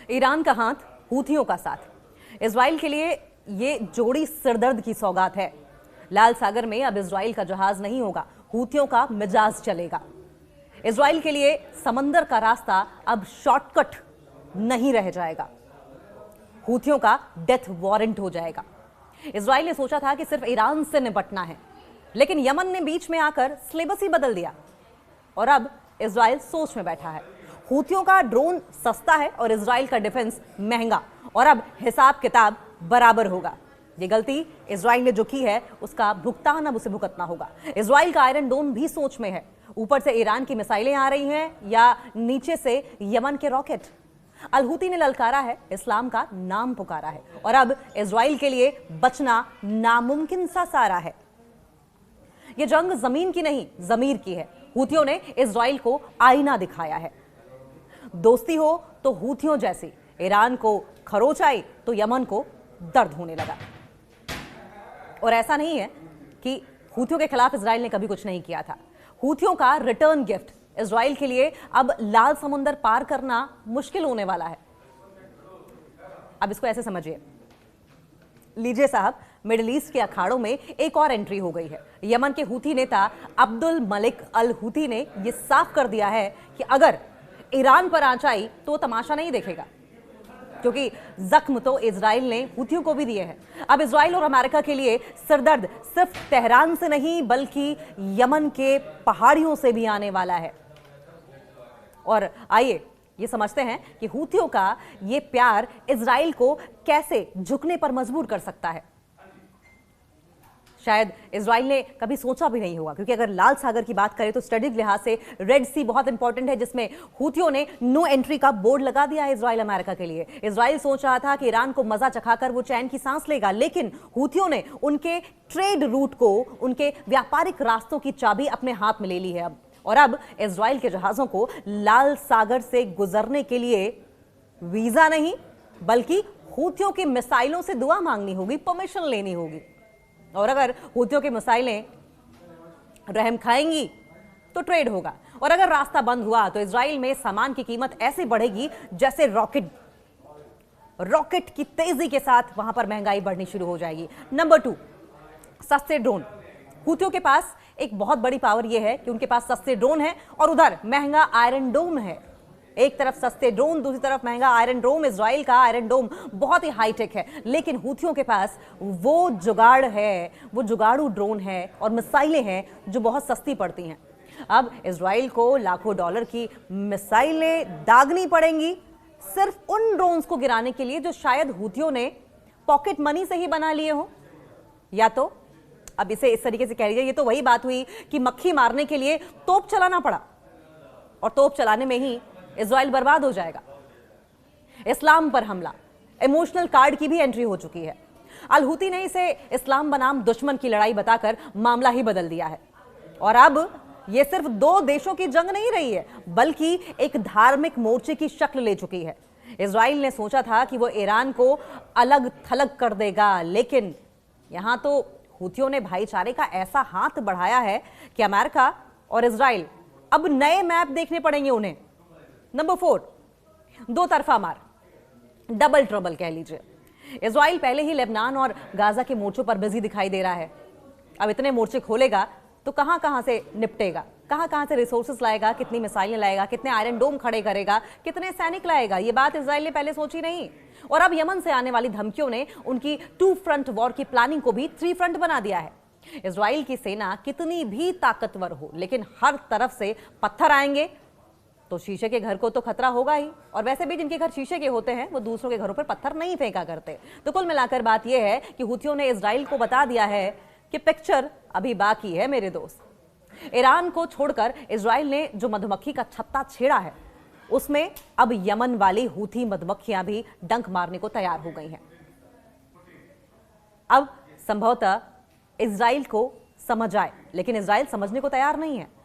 Iran का हाथ, हूथियों का साथ। इजराइल के लिए ये जोड़ी सिरदर्द की सौगात है। लाल सागर में अब इजराइल का जहाज नहीं होगा, हूथियों का मिजाज चलेगा। इजराइल के लिए समंदर का रास्ता अब शॉर्टकट नहीं रह जाएगा, हूथियों का डेथ वारंट हो जाएगा। इजराइल ने सोचा था कि सिर्फ ईरान से निपटना है, लेकिन यमन ने बीच में आकर सिलेबस ही बदल दिया और अब इजराइल सोच में बैठा है। हूथियों का ड्रोन सस्ता है और इजराइल का डिफेंस महंगा, और अब हिसाब किताब बराबर होगा। ये गलती इजराइल ने जो की है उसका भुगतान अब उसे भुगतना होगा। इजराइल का आयरन डोम भी सोच में है। ऊपर से ईरान की मिसाइलें आ रही हैं या नीचे से यमन के रॉकेट। अल हूती ने ललकारा है, इस्लाम का नाम पुकारा है, और अब इजराइल के लिए बचना नामुमकिन सा सारा है। यह जंग जमीन की नहीं, जमीर की है। हूथियों ने इजराइल को आईना दिखाया है। दोस्ती हो तो हूथियों जैसी, ईरान को खरोच आई तो यमन को दर्द होने लगा। और ऐसा नहीं है कि हूथियों के खिलाफ इजराइल ने कभी कुछ नहीं किया था। हूथियों का रिटर्न गिफ्ट इजराइल के लिए अब लाल समुंदर पार करना मुश्किल होने वाला है। अब इसको ऐसे समझिए, लीजिए साहब, मिडिल ईस्ट के अखाड़ों में एक और एंट्री हो गई है। यमन के हूथी नेता अब्दुल मलिक अल हूथी ने यह साफ कर दिया है कि अगर ईरान पर आंच आई तो तमाशा नहीं देखेगा, क्योंकि जख्म तो इजराइल ने हूथियों को भी दिए हैं। अब इजराइल और अमेरिका के लिए सिरदर्द सिर्फ तेहरान से नहीं बल्कि यमन के पहाड़ियों से भी आने वाला है। और आइए ये समझते हैं कि हूथियों का ये प्यार इजराइल को कैसे झुकने पर मजबूर कर सकता है। शायद इजराइल ने कभी सोचा भी नहीं होगा, क्योंकि अगर लाल सागर की बात करें तो स्ट्रेटेजिक लिहाज से रेड सी बहुत इंपॉर्टेंट है, जिसमें हूथियों ने नो एंट्री का बोर्ड लगा दिया है इजराइल अमेरिका के लिए। इजराइल सोच रहा था कि ईरान को मजा चखाकर वो चैन की सांस लेगा, लेकिन हूथियों ने उनके ट्रेड रूट को, उनके व्यापारिक रास्तों की चाबी अपने हाथ में ले ली है अब। और अब इजराइल के जहाजों को लाल सागर से गुजरने के लिए वीजा नहीं बल्कि हूथियों की मिसाइलों से दुआ मांगनी होगी, परमिशन लेनी होगी। और अगर हूथियों की मिसाइलें रहम खाएंगी तो ट्रेड होगा, और अगर रास्ता बंद हुआ तो इजराइल में सामान की कीमत ऐसे बढ़ेगी जैसे रॉकेट की तेजी के साथ वहां पर महंगाई बढ़नी शुरू हो जाएगी। नंबर 2, सस्ते ड्रोन। हूथियों के पास एक बहुत बड़ी पावर यह है कि उनके पास सस्ते ड्रोन है और उधर महंगा आयरन डोम है। एक तरफ सस्ते ड्रोन, दूसरी तरफ महंगा आयरन डोम। इजराइल का आयरन डोम बहुत ही हाईटेक है, लेकिन हूथियों के पास वो जुगाड़ है, वो जुगाड़ू ड्रोन है और मिसाइलें हैं जो बहुत सस्ती पड़ती हैं। अब इजराइल को लाखों डॉलर की मिसाइलें दागनी पड़ेंगी सिर्फ उन ड्रोन्स को गिराने के लिए जो शायद हूथियों ने पॉकेट मनी से ही बना लिए हो। या तो अब इसे इस तरीके से कह लीजिए, ये तो वही बात हुई कि मक्खी मारने के लिए तोप चलाना पड़ा, और तोप चलाने में ही इजराइल बर्बाद हो जाएगा। इस्लाम पर हमला, इमोशनल कार्ड की भी एंट्री हो चुकी है। अल हूती ने इसे इस्लाम बनाम दुश्मन की लड़ाई बताकर मामला ही बदल दिया है, और अब यह सिर्फ 2 देशों की जंग नहीं रही है बल्कि एक धार्मिक मोर्चे की शक्ल ले चुकी है। इजराइल ने सोचा था कि वो ईरान को अलग थलग कर देगा, लेकिन यहां तो हूथियों ने भाईचारे का ऐसा हाथ बढ़ाया है कि अमेरिका और इजराइल अब नए मैप देखने पड़ेंगे उन्हें। नंबर 4, 2 तरफा मार, डबल ट्रबल कह लीजिए। इजराइल पहले ही लेबनान और गाजा के मोर्चों पर बिजी दिखाई दे रहा है। अब इतने मोर्चे खोलेगा तो कहां कहां से निपटेगा, कहां कहां से रिसोर्सेस लाएगा, कितनी मिसाइलें लाएगा, कितने आयरन डोम खड़े करेगा, कितने सैनिक लाएगा, ये बात इजराइल ने पहले सोची नहीं। और अब यमन से आने वाली धमकियों ने उनकी 2 फ्रंट वॉर की प्लानिंग को भी 3 फ्रंट बना दिया है। इजराइल की सेना कितनी भी ताकतवर हो, लेकिन हर तरफ से पत्थर आएंगे तो शीशे के घर को तो खतरा होगा ही। और वैसे भी जिनके घर शीशे के होते हैं वो दूसरों के घरों पर पत्थर नहीं फेंका करते। तो कुल मिलाकर बात यह है कि हूथियों ने इजराइल को बता दिया है कि पिक्चर अभी बाकी है मेरे दोस्त। ईरान को छोड़कर इजराइल ने जो मधुमक्खी का छत्ता छेड़ा है उसमें अब यमन वाली हूथी मधुमक्खियां भी डंक मारने को तैयार हो गई हैं। अब संभवतः इजराइल को समझ आए, लेकिन इजराइल समझने को तैयार नहीं है।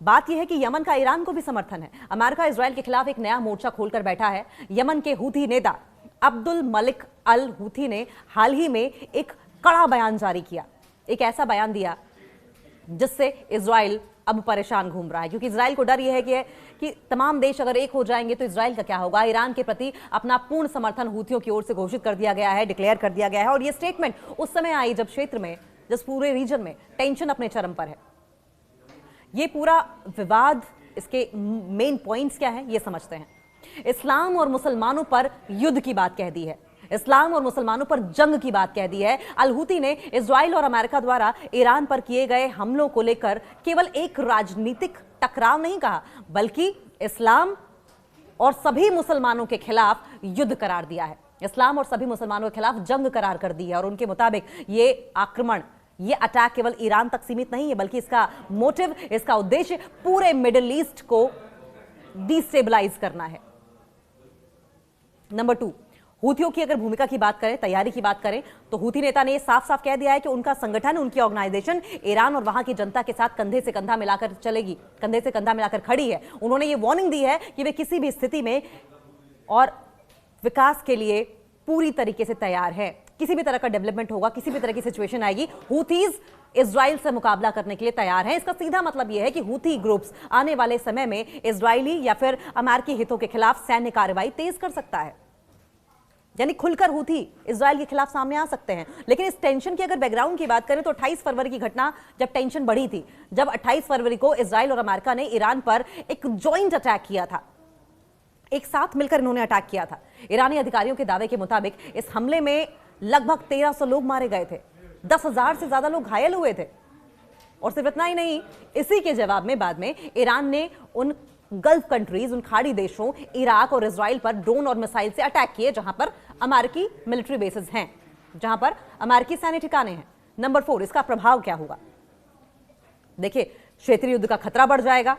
बात यह है कि यमन का ईरान को भी समर्थन है। अमेरिका इजराइल के खिलाफ एक नया मोर्चा खोलकर बैठा है। यमन के हूथी नेता अब्दुल मलिक अल हूथी ने हाल ही में एक कड़ा बयान जारी किया। एक ऐसा बयान दिया जिससे इजराइल अब परेशान घूम रहा है, क्योंकि इजराइल को डर यह है कि तमाम देश अगर एक हो जाएंगे तो इजराइल का क्या होगा। ईरान के प्रति अपना पूर्ण समर्थन हूथियों की ओर से घोषित कर दिया गया है, डिक्लेयर कर दिया गया है। और यह स्टेटमेंट उस समय आई जब क्षेत्र में, जिस पूरे रीजन में टेंशन अपने चरम पर है। ये पूरा विवाद, इसके मेन पॉइंट्स क्या हैं, ये समझते हैं। इस्लाम और मुसलमानों पर युद्ध की बात कह दी है, इस्लाम और मुसलमानों पर जंग की बात कह दी है। अल हूती ने इजराइल और अमेरिका द्वारा ईरान पर किए गए हमलों को लेकर केवल एक राजनीतिक टकराव नहीं कहा, बल्कि इस्लाम और सभी मुसलमानों के खिलाफ युद्ध करार दिया है। इस्लाम और सभी मुसलमानों के खिलाफ जंग करार कर दी है। और उनके मुताबिक ये आक्रमण, ये अटैक केवल ईरान तक सीमित नहीं है, बल्कि इसका मोटिव, इसका उद्देश्य पूरे मिडिल ईस्ट को डिस्टेबलाइज करना है। नंबर 2, हूथियों की अगर भूमिका की बात करें, तैयारी की बात करें, तो हूथी नेता ने यह साफ साफ कह दिया है कि उनका संगठन, उनकी ऑर्गेनाइजेशन ईरान और वहां की जनता के साथ कंधे से कंधा मिलाकर चलेगी, कंधे से कंधा मिलाकर खड़ी है। उन्होंने ये वार्निंग दी है कि वे किसी भी स्थिति में और विकास के लिए पूरी तरीके से तैयार है। किसी भी तरह का डेवलपमेंट होगा, किसी भी तरह की सिचुएशन आएगी, हूथीज इजराइल से मुकाबला करने के लिए तैयार हैं। इसका सीधा मतलब यह है कि हूथी ग्रुप्स आने वाले समय में इजरायली या फिर अमेरिकी हितों के खिलाफ सैन्य कार्रवाई तेज कर सकता है, यानी खुलकर हूथी इजराइल के खिलाफ सामने आ सकते हैं। लेकिन इस टेंशन की अगर बैकग्राउंड की बात करें तो 28 फरवरी की घटना, जब टेंशन बढ़ी थी, जब 28 फरवरी को इजराइल और अमेरिका ने ईरान पर एक जॉइंट अटैक किया था, एक साथ मिलकर इन्होंने अटैक किया था। ईरानी अधिकारियों के दावे के मुताबिक इस हमले में लगभग 1300 लोग मारे गए थे, 10,000 से ज्यादा लोग घायल हुए थे। और सिर्फ इतना ही नहीं, इसी के जवाब में बाद में ईरान ने उन गल्फ कंट्रीज, उन खाड़ी देशों इराक और इजराइल पर ड्रोन और मिसाइल से अटैक किए जहां पर अमेरिकी मिलिट्री बेसेस हैं, जहां पर अमेरिकी सैन्य ठिकाने हैं। नंबर 4, इसका प्रभाव क्या होगा? देखिए, क्षेत्रीय युद्ध का खतरा बढ़ जाएगा,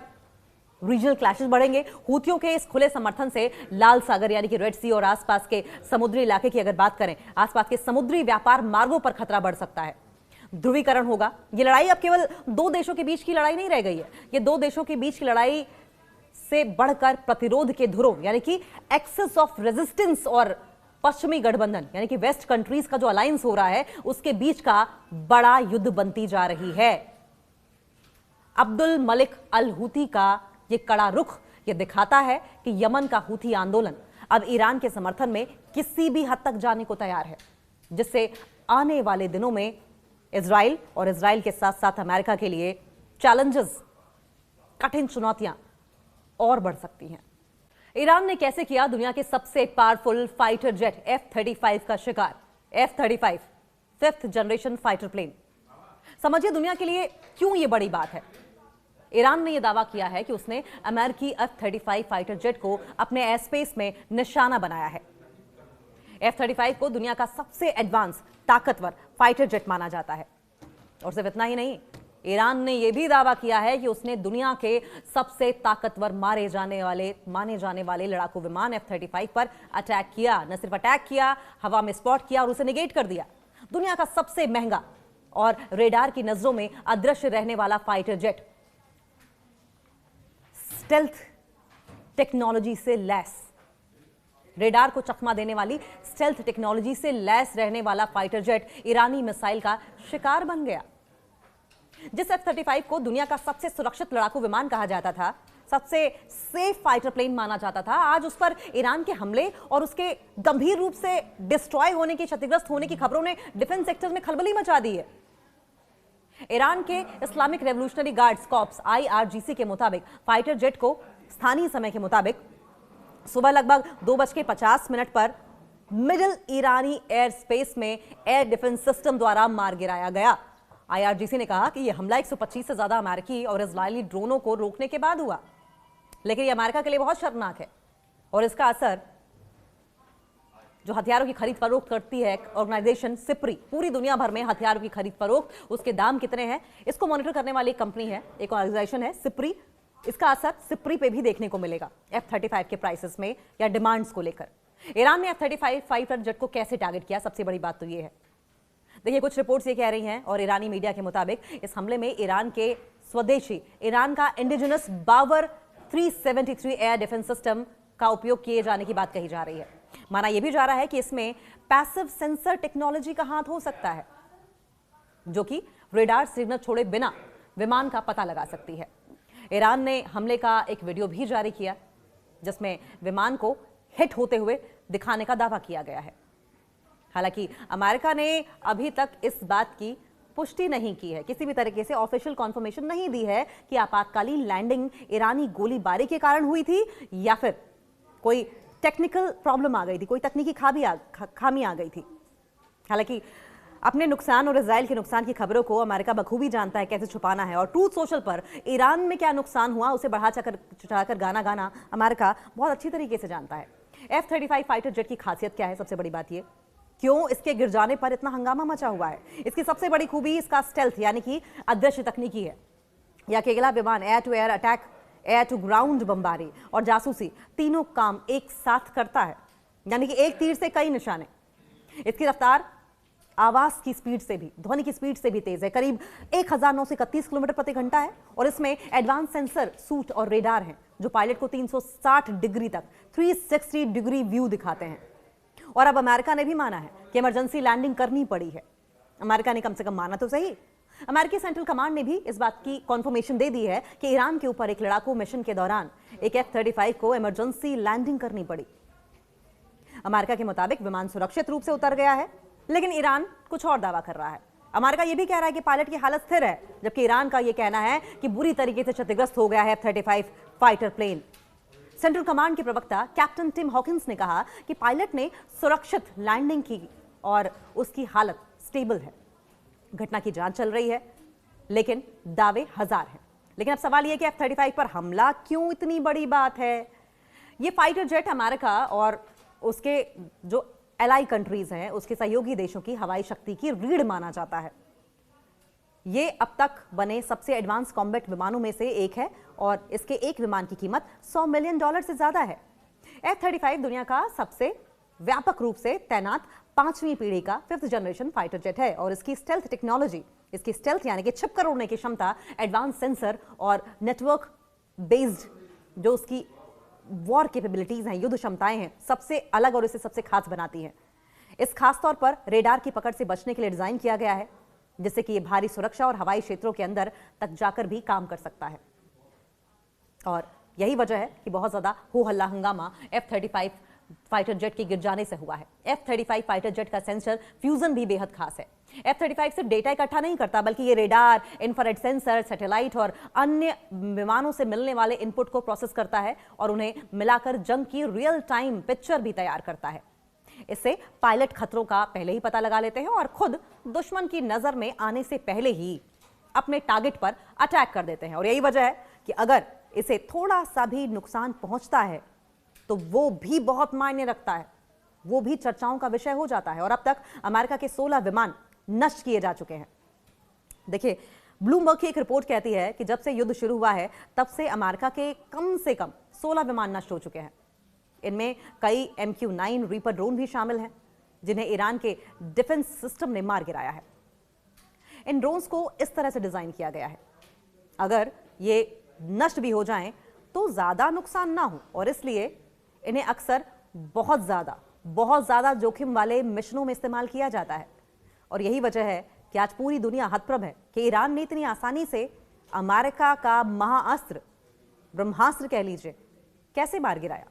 रीजनल क्लैशेस बढ़ेंगे। हूथियों के इस खुले समर्थन से लाल सागर यानी कि रेड सी और आसपास के समुद्री इलाके की अगर बात करें, आसपास के समुद्री व्यापार मार्गों पर खतरा बढ़ सकता है। ध्रुवीकरण होगा। ये लड़ाई अब केवल दो देशों के बीच की लड़ाई नहीं रह गई है, ये दो देशों के बीच की लड़ाई से बढ़कर प्रतिरोध के ध्रुव यानी कि एक्सेस ऑफ रेजिस्टेंस और पश्चिमी गठबंधन यानी कि वेस्ट कंट्रीज का जो अलायंस हो रहा है, उसके बीच का बड़ा युद्ध बनती जा रही है। अब्दुल मलिक अल हूती का ये कड़ा रुख ये दिखाता है कि यमन का हूती आंदोलन अब ईरान के समर्थन में किसी भी हद तक जाने को तैयार है, जिससे आने वाले दिनों में इजराइल और इजराइल के साथ साथ अमेरिका के लिए चैलेंजेस, कठिन चुनौतियां और बढ़ सकती हैं। ईरान ने कैसे किया दुनिया के सबसे पावरफुल फाइटर जेट F-35 का शिकार? F-35 5th generation fighter plane. समझिए दुनिया के लिए क्यों यह बड़ी बात है। ईरान ने यह दावा किया है कि उसने अमेरिकी F-35 फाइटर जेट को अपने एयर स्पेस में निशाना बनाया है। F-35 को दुनिया का सबसे एडवांस, ताकतवर फाइटर जेट माना जाता है। और सिर्फ इतना ही नहीं, ईरान ने यह भी दावा किया है कि उसने दुनिया के सबसे ताकतवर माने जाने वाले लड़ाकू विमान F-35 पर अटैक किया। न सिर्फ अटैक किया, हवा में स्पॉट किया और उसे निगेट कर दिया। दुनिया का सबसे महंगा और रेडार की नजरों में अदृश्य रहने वाला फाइटर जेट, स्टेल्थ टेक्नोलॉजी से लैस, रेडार को चकमा देने वाली स्टेल्थ टेक्नोलॉजी से लैस रहने वाला फाइटर जेट ईरानी मिसाइल का शिकार बन गया। जिस F-35 को दुनिया का सबसे सुरक्षित लड़ाकू विमान कहा जाता था, सबसे सेफ फाइटर प्लेन माना जाता था, आज उस पर ईरान के हमले और उसके गंभीर रूप से डिस्ट्रॉय होने की, क्षतिग्रस्त होने की खबरों ने डिफेंस सेक्टर में खलबली मचा दी है। ईरान के Islamic revolutionary guards corps IRGC के मुताबिक फाइटर जेट को स्थानीय समय के मुताबिक सुबह लगभग 2:50 पर मिडिल ईरानी एयर स्पेस में एयर डिफेंस सिस्टम द्वारा मार गिराया गया। IRGC ने कहा कि यह हमला 125 से ज्यादा अमेरिकी और इजरायली ड्रोनों को रोकने के बाद हुआ, लेकिन यह अमेरिका के लिए बहुत शर्मनाक है और इसका असर जो हथियारों की खरीद फरोख्त करती है ऑर्गेनाइजेशन सिप्री, पूरी दुनिया भर में हथियारों की खरीद फरोख्त, उसके दाम कितने हैं इसको मॉनिटर करने वाली एक कंपनी है, एक ऑर्गेनाइजेशन है सिप्री। इसका असर सिप्री पे भी देखने को मिलेगा F-35 के प्राइसेस में या डिमांड्स को लेकर। ईरान ने F-35 फाइटर जेट को कैसे टारगेट किया, सबसे बड़ी बात तो ये है। देखिए, कुछ रिपोर्ट्स ये कह रही हैं और ईरानी मीडिया के मुताबिक इस हमले में ईरान के स्वदेशी, ईरान का इंडिजिनस बावर 373 एयर डिफेंस सिस्टम का उपयोग किए जाने की बात कही जा रही है। माना यह भी जा रहा है कि इसमें पैसिव सेंसर टेक्नोलॉजी का हाथ हो सकता है, जो कि रेडार सिग्नल छोड़े बिना विमान का पता लगा सकती है। ईरान ने हमले का एक वीडियो भी जारी किया जिसमें विमान को हिट होते हुए दिखाने का दावा किया गया है। हालांकि अमेरिका ने अभी तक इस बात की पुष्टि नहीं की है, किसी भी तरीके से ऑफिशियल कॉन्फर्मेशन नहीं दी है कि आपातकालीन लैंडिंग ईरानी गोलीबारी के कारण हुई थी या फिर कोई टेक्निकल प्रॉब्लम आ गई थी, कोई तकनीकी खामी आ गई थी। हालांकि अपने नुकसान और इजराइल के नुकसान की खबरों को अमेरिका बखूबी जानता है कैसे छुपाना है, और ट्रूथ सोशल पर ईरान में क्या नुकसान हुआ उसे बढ़ा चढ़ाकर गाना गाना अमेरिका बहुत अच्छी तरीके से जानता है। F-35 फाइटर जेट की खासियत क्या है? सबसे बड़ी बात ये, क्यों इसके गिर जाने पर इतना हंगामा मचा हुआ है? इसकी सबसे बड़ी खूबी इसका स्टेल्थ यानी कि अदृश्य तकनीकी है। यह अकेला विमान air to air attack, air to ground बमबारी और जासूसी तीनों काम एक साथ करता है, यानी कि एक तीर से कई निशाने। इसकी रफ्तार आवाज की स्पीड से भी, ध्वनि की स्पीड से भी तेज है, करीब 1931 किलोमीटर प्रति घंटा है। और इसमें एडवांस सेंसर सूट और रेडार हैं जो पायलट को 360 डिग्री तक 360 डिग्री व्यू दिखाते हैं। और अब अमेरिका ने भी माना है कि इमरजेंसी लैंडिंग करनी पड़ी है। अमेरिका ने कम से कम माना तो सही। अमेरिकी सेंट्रल कमांड ने भी इस बात की कॉन्फर्मेशन दे दी है कि ईरान के ऊपर एक लड़ाकू मिशन के दौरान एक F-35 को इमरजेंसी लैंडिंग करनी पड़ी। अमेरिका के मुताबिक विमान सुरक्षित रूप से उतर गया है, लेकिन ईरान कुछ और दावा कर रहा है। अमेरिका यह भी कह रहा है कि पायलट की हालत स्थिर है, जबकि ईरान का यह कहना है कि बुरी तरीके से क्षतिग्रस्त हो गया है F-35 fighter plane. Central command के प्रवक्ता कैप्टन टिम हॉकिंस ने कहा कि पायलट ने सुरक्षित लैंडिंग की और उसकी हालत स्टेबल है। घटना की जांच चल रही है, लेकिन दावे हजार हैं। लेकिन अब सवाल यह कि F-35 पर हमला क्यों इतनी बड़ी बात है? यह फाइटर जेट अमेरिका और उसके जो एलाई कंट्रीज हैं, उसके सहयोगी देशों की हवाई शक्ति की रीढ़ माना जाता है। ये अब तक बने सबसे एडवांस कॉम्बैट विमानों में से एक है और इसके एक विमान की कीमत $100 मिलियन से ज्यादा है। F-35 दुनिया का सबसे व्यापक रूप से तैनात 5वीं पीढ़ी का 5th जनरेशन फाइटर जेट है और इसकी स्टेल्थ टेक्नोलॉजी, इसकी स्टेल्थ यानी कि छिपकर उड़ने की क्षमता, एडवांस सेंसर और नेटवर्क बेस्ड जो उसकी वॉर कैपेबिलिटीज हैं, युद्ध क्षमताएं हैं, सबसे अलग और इसे सबसे खास बनाती हैं। इस खास तौर पर रेडार की पकड़ से बचने के लिए डिजाइन किया गया है, जिससे कि ये भारी सुरक्षा और हवाई क्षेत्रों के अंदर तक जाकर भी काम कर सकता है। और यही वजह है कि बहुत ज्यादा हो हल्ला हंगामा F-35 फाइटर जेट के गिर जाने से हुआ है। F-35 फाइटर जेट का सेंसर फ्यूजन भी बेहद खास है। F-35 सिर्फ डेटा इकट्ठा नहीं करता, बल्कि ये रेडार, इंफ्रारेड सेंसर, सैटेलाइट और अन्य विमानों से मिलने वाले इनपुट को प्रोसेस करता है और उन्हें मिलाकर जंग की रियल टाइम पिक्चर भी तैयार करता है। इससे पायलट खतरों का पहले ही पता लगा लेते हैं और खुद दुश्मन की नजर में आने से पहले ही अपने टारगेट पर अटैक कर देते हैं। और यही वजह है कि अगर इसे थोड़ा सा भी नुकसान पहुंचता है तो वो भी बहुत मायने रखता है, वो भी चर्चाओं का विषय हो जाता है। और अब तक अमेरिका के 16 विमान नष्ट किए जा चुके हैं। देखिए, ब्लूमबर्ग की एक रिपोर्ट कहती है कि जब से युद्ध शुरू हुआ है तब से अमेरिका के कम से कम 16 विमान नष्ट हो चुके हैं। इनमें कई MQ-9 रीपर ड्रोन भी शामिल हैं, जिन्हें ईरान के डिफेंस सिस्टम ने मार गिराया है। इन ड्रोन्स को इस तरह से डिजाइन किया गया है, अगर ये नष्ट भी हो जाएं तो ज्यादा नुकसान ना हो, और इसलिए इन्हें अक्सर बहुत ज्यादा जोखिम वाले मिशनों में इस्तेमाल किया जाता है। और यही वजह है कि आज पूरी दुनिया हतप्रभ है कि ईरान ने इतनी आसानी से अमेरिका का महाअस्त्र, ब्रह्मास्त्र कह लीजिए, कैसे मार गिराया।